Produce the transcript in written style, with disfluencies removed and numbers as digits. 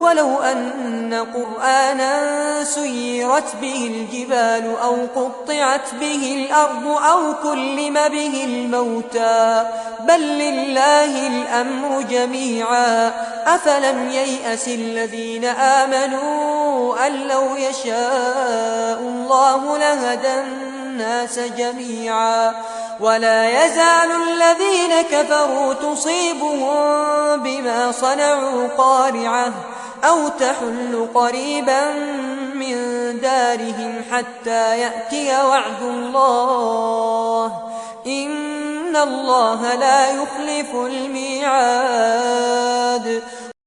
ولو أن قرآنا سيرت به الجبال أو قطعت به الأرض أو كلم به الموتى بل لله الأمر جميعا أفلم ييأس الذين آمنوا أن لو يشاء الله لهدى الناس جميعا ولا يزال الذين كفروا تصيبهم بما صنعوا قارعة أو تحل قريبا من دارهم حتى يأتي وعد الله إن الله لا يخلف الميعاد